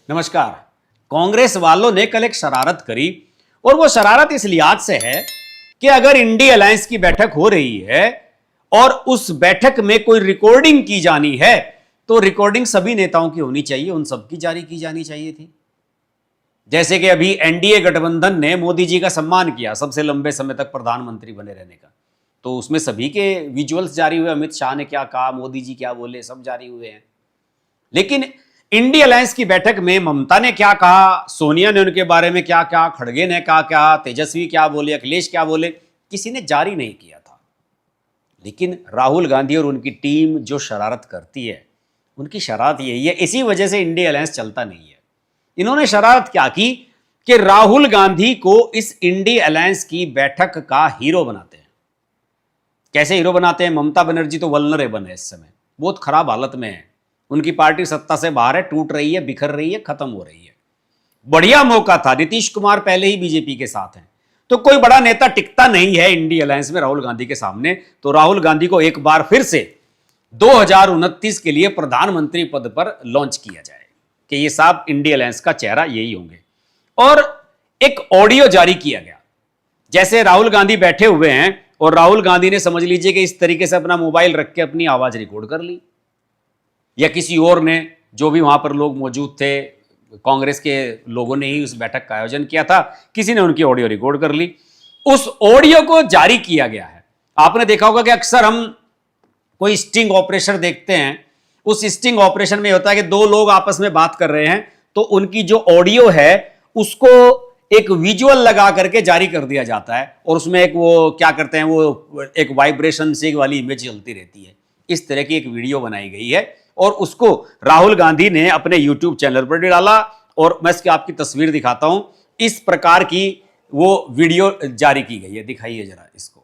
नमस्कार। कांग्रेस वालों ने कल एक शरारत करी और वो शरारत इस लिहाज से है कि अगर इंडी अलायंस की बैठक हो रही है और उस बैठक में कोई रिकॉर्डिंग की जानी है तो रिकॉर्डिंग सभी नेताओं की होनी चाहिए, उन सबकी जारी की जानी चाहिए थी। जैसे कि अभी एनडीए गठबंधन ने मोदी जी का सम्मान किया सबसे लंबे समय तक प्रधानमंत्री बने रहने का, तो उसमें सभी के विजुअल्स जारी हुए। अमित शाह ने क्या कहा, मोदी जी क्या बोले, सब जारी हुए हैं। लेकिन इंडी अलायंस की बैठक में ममता ने क्या कहा, सोनिया ने उनके बारे में क्या कहा, खड़गे ने क्या, तेजस्वी क्या बोले, अखिलेश क्या बोले, किसी ने जारी नहीं किया था। लेकिन राहुल गांधी और उनकी टीम जो शरारत करती है, उनकी शरारत यही है, इसी वजह से इंडी अलायंस चलता नहीं है। इन्होंने शरारत क्या की कि राहुल गांधी को इस इंडी अलायंस की बैठक का हीरो बनाते हैं। कैसे हीरो बनाते हैं? ममता बनर्जी तो वल्नरेबल है, इस समय बहुत खराब हालत में है। उनकी पार्टी सत्ता से बाहर है, टूट रही है, बिखर रही है, खत्म हो रही है। बढ़िया मौका था, नीतीश कुमार पहले ही बीजेपी के साथ हैं, तो कोई बड़ा नेता टिकता नहीं है इंडी अलायंस में राहुल गांधी के सामने। तो राहुल गांधी को एक बार फिर से 2029 के लिए प्रधानमंत्री पद पर लॉन्च किया जाए कि ये साहब इंडी अलायंस का चेहरा यही होंगे। और एक ऑडियो जारी किया गया, जैसे राहुल गांधी बैठे हुए हैं और राहुल गांधी ने समझ लीजिए कि इस तरीके से अपना मोबाइल रख के अपनी आवाज रिकॉर्ड कर ली, या किसी और ने, जो भी वहां पर लोग मौजूद थे, कांग्रेस के लोगों ने ही उस बैठक का आयोजन किया था, किसी ने उनकी ऑडियो रिकॉर्ड कर ली। उस ऑडियो को जारी किया गया है। आपने देखा होगा कि अक्सर हम कोई स्टिंग ऑपरेशन देखते हैं, उस स्टिंग ऑपरेशन में होता है कि दो लोग आपस में बात कर रहे हैं, तो उनकी जो ऑडियो है उसको एक विजुअल लगा करके जारी कर दिया जाता है, और उसमें एक वो क्या करते हैं, वो एक वाइब्रेशन से वाली इमेज चलती रहती है। इस तरह की एक वीडियो बनाई गई है और उसको राहुल गांधी ने अपने यूट्यूब चैनल पर डाला, और मैं इसकी आपकी तस्वीर दिखाता हूं। इस प्रकार की वो वीडियो जारी की गई है, दिखाइए जरा इसको।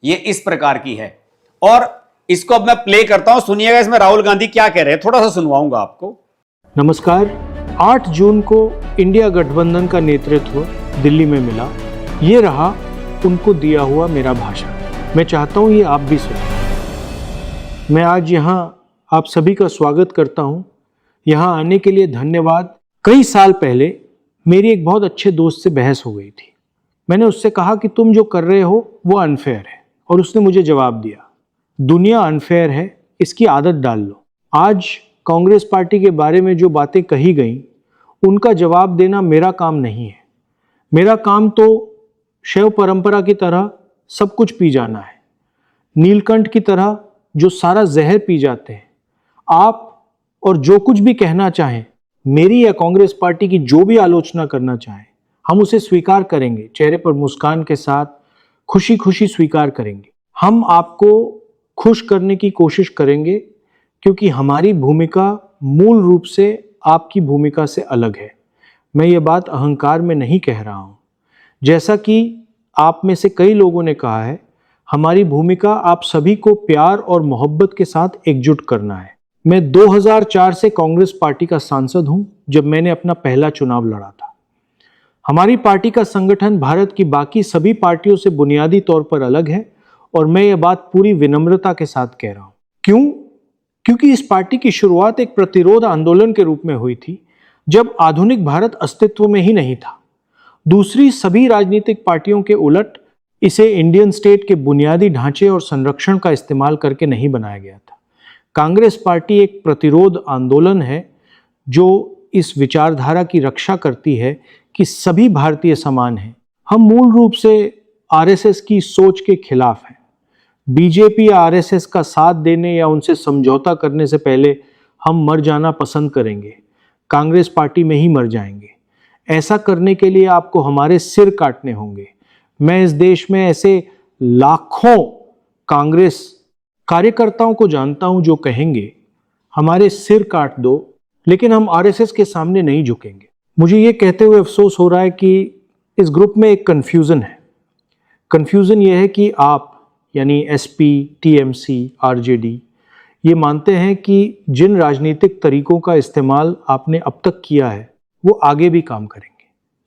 ये इस प्रकार की है और इसको अब मैं प्ले करता हूं, सुनिएगा इसमें राहुल गांधी क्या कह रहे हैं, थोड़ा सा सुनवाऊंगा आपको। नमस्कार। 8 जून को इंडिया गठबंधन का नेतृत्व दिल्ली में मिला। ये रहा उनको दिया हुआ मेरा भाषण। मैं चाहता हूं ये आप भी सुनें। मैं आज यहाँ आप सभी का स्वागत करता हूं। यहाँ आने के लिए धन्यवाद। कई साल पहले मेरी एक बहुत अच्छे दोस्त से बहस हो गई थी। मैंने उससे कहा कि तुम जो कर रहे हो वो अनफेयर है, और उसने मुझे जवाब दिया, दुनिया अनफेयर है, इसकी आदत डाल लो। आज कांग्रेस पार्टी के बारे में जो बातें कही गई उनका जवाब देना मेरा काम नहीं है। मेरा काम तो शैव परंपरा की तरह सब कुछ पी जाना है, नीलकंठ की तरह जो सारा जहर पी जाते हैं। आप और जो कुछ भी कहना चाहें, मेरी या कांग्रेस पार्टी की जो भी आलोचना करना चाहें, हम उसे स्वीकार करेंगे, चेहरे पर मुस्कान के साथ खुशी खुशी स्वीकार करेंगे। हम आपको खुश करने की कोशिश करेंगे, क्योंकि हमारी भूमिका मूल रूप से आपकी भूमिका से अलग है। मैं ये बात अहंकार में नहीं कह रहा हूँ। जैसा कि आप में से कई लोगों ने कहा है, हमारी भूमिका आप सभी को प्यार और मोहब्बत के साथ एकजुट करना है। मैं 2004 से कांग्रेस पार्टी का सांसद हूं, जब मैंने अपना पहला चुनाव लड़ा था। हमारी पार्टी का संगठन भारत की बाकी सभी पार्टियों से बुनियादी तौर पर अलग है, और मैं ये बात पूरी विनम्रता के साथ कह रहा हूं। क्यों? क्योंकि इस पार्टी की शुरुआत एक प्रतिरोध आंदोलन के रूप में हुई थी, जब आधुनिक भारत अस्तित्व में ही नहीं था। दूसरी सभी राजनीतिक पार्टियों के उलट इसे इंडियन स्टेट के बुनियादी ढांचे और संरक्षण का इस्तेमाल करके नहीं बनाया गया था। कांग्रेस पार्टी एक प्रतिरोध आंदोलन है जो इस विचारधारा की रक्षा करती है कि सभी भारतीय समान हैं। हम मूल रूप से आरएसएस की सोच के खिलाफ हैं। बीजेपी या आरएसएस का साथ देने या उनसे समझौता करने से पहले हम मर जाना पसंद करेंगे, कांग्रेस पार्टी में ही मर जाएंगे। ऐसा करने के लिए आपको हमारे सिर काटने होंगे। मैं इस देश में ऐसे लाखों कांग्रेस कार्यकर्ताओं को जानता हूं जो कहेंगे हमारे सिर काट दो, लेकिन हम आरएसएस के सामने नहीं झुकेंगे। मुझे ये कहते हुए अफसोस हो रहा है कि इस ग्रुप में एक कन्फ्यूज़न है। कन्फ्यूज़न ये है कि आप यानी एसपी, टीएमसी, आरजेडी ये मानते हैं कि जिन राजनीतिक तरीकों का इस्तेमाल आपने अब तक किया है वो आगे भी काम करेंगे।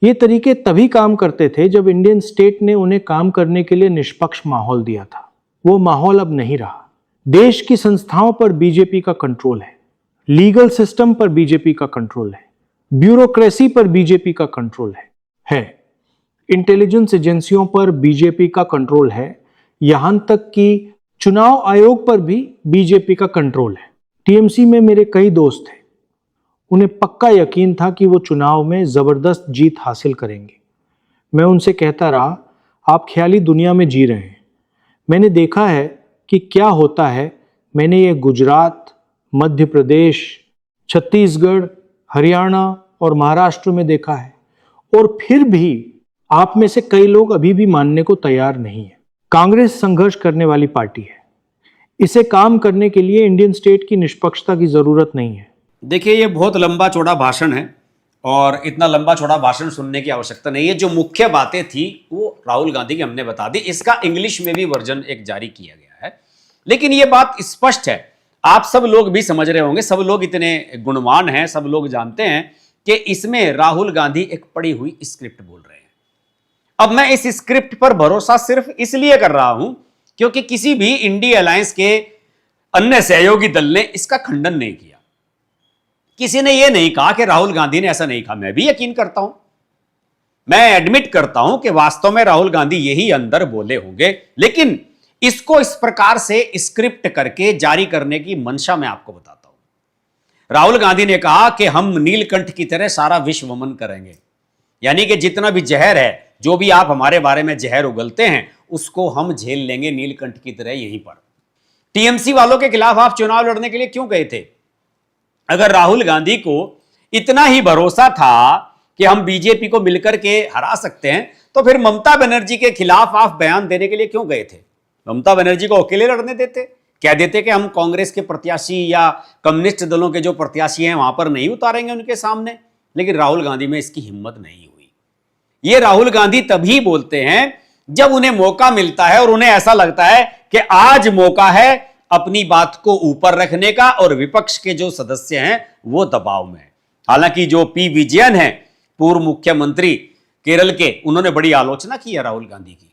ये तरीके तभी काम करते थे जब इंडियन स्टेट ने उन्हें काम करने के लिए निष्पक्ष माहौल दिया था। वो माहौल अब नहीं रहा। देश की संस्थाओं पर बीजेपी का कंट्रोल है, लीगल सिस्टम पर बीजेपी का कंट्रोल है, ब्यूरोक्रेसी पर बीजेपी का कंट्रोल है। इंटेलिजेंस एजेंसियों पर बीजेपी का कंट्रोल है, यहां तक कि चुनाव आयोग पर भी बीजेपी का कंट्रोल है। टीएमसी में मेरे कई दोस्त थे, उन्हें पक्का यकीन था कि वो चुनाव में जबरदस्त जीत हासिल करेंगे। मैं उनसे कहता रहा, आप ख्याली दुनिया में जी रहे हैं। मैंने देखा है कि क्या होता है। मैंने ये गुजरात, मध्य प्रदेश, छत्तीसगढ़, हरियाणा और महाराष्ट्र में देखा है, और फिर भी आप में से कई लोग अभी भी मानने को तैयार नहीं है। कांग्रेस संघर्ष करने वाली पार्टी है। इसे काम करने के लिए इंडियन स्टेट की निष्पक्षता की जरूरत नहीं है। देखिए, ये बहुत लंबा चौड़ा भाषण है और इतना लंबा चौड़ा भाषण सुनने की आवश्यकता नहीं है। जो मुख्य बातें थी वो राहुल गांधी की हमने बता दी। इसका इंग्लिश में भी वर्जन एक जारी किया गया है, लेकिन ये बात स्पष्ट है, आप सब लोग भी समझ रहे होंगे, सब लोग इतने गुणवान हैं, सब लोग जानते हैं कि इसमें राहुल गांधी एक पढ़ी हुई स्क्रिप्ट बोल रहे हैं। अब मैं इस स्क्रिप्ट पर भरोसा सिर्फ इसलिए कर रहा हूं क्योंकि किसी भी इंडी अलायंस के अन्य सहयोगी दल ने इसका खंडन नहीं किया। किसी ने यह नहीं कहा कि राहुल गांधी ने ऐसा नहीं कहा। मैं भी यकीन करता हूं, मैं एडमिट करता हूं कि वास्तव में राहुल गांधी यही अंदर बोले होंगे, लेकिन इसको इस प्रकार से स्क्रिप्ट करके जारी करने की मंशा मैं आपको बताता हूं। राहुल गांधी ने कहा कि हम नीलकंठ की तरह सारा विश्व वमन करेंगे, यानी कि जितना भी जहर है, जो भी आप हमारे बारे में जहर उगलते हैं, उसको हम झेल लेंगे नीलकंठ की तरह यहीं पर। टीएमसी वालों के खिलाफ आप चुनाव लड़ने के लिए क्यों गए थे? अगर राहुल गांधी को इतना ही भरोसा था कि हम बीजेपी को मिलकर के हरा सकते हैं, तो फिर ममता बनर्जी के खिलाफ आप बयान देने के लिए क्यों गए थे? ममता बनर्जी को अकेले लड़ने देते, कह देते कि हम कांग्रेस के प्रत्याशी या कम्युनिस्ट दलों के जो प्रत्याशी हैं वहां पर नहीं उतारेंगे उनके सामने। लेकिन राहुल गांधी में इसकी हिम्मत नहीं हुई। ये राहुल गांधी तभी बोलते हैं जब उन्हें मौका मिलता है और उन्हें ऐसा लगता है कि आज मौका है अपनी बात को ऊपर रखने का, और विपक्ष के जो सदस्य हैं वो दबाव में है। हालांकि जो पी विजयन है, पूर्व मुख्यमंत्री केरल के, उन्होंने बड़ी आलोचना की है राहुल गांधी की।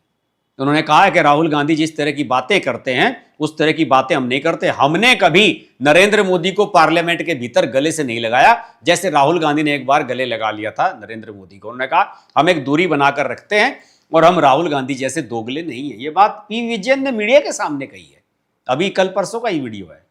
उन्होंने कहा है कि राहुल गांधी जिस तरह की बातें करते हैं उस तरह की बातें हम नहीं करते। हमने कभी नरेंद्र मोदी को पार्लियामेंट के भीतर गले से नहीं लगाया, जैसे राहुल गांधी ने एक बार गले लगा लिया था नरेंद्र मोदी को। उन्होंने कहा हम एक दूरी बनाकर रखते हैं और हम राहुल गांधी जैसे दोगले नहीं है। ये बात पी विजयन ने मीडिया के सामने कही है, अभी कल परसों का ही वीडियो है।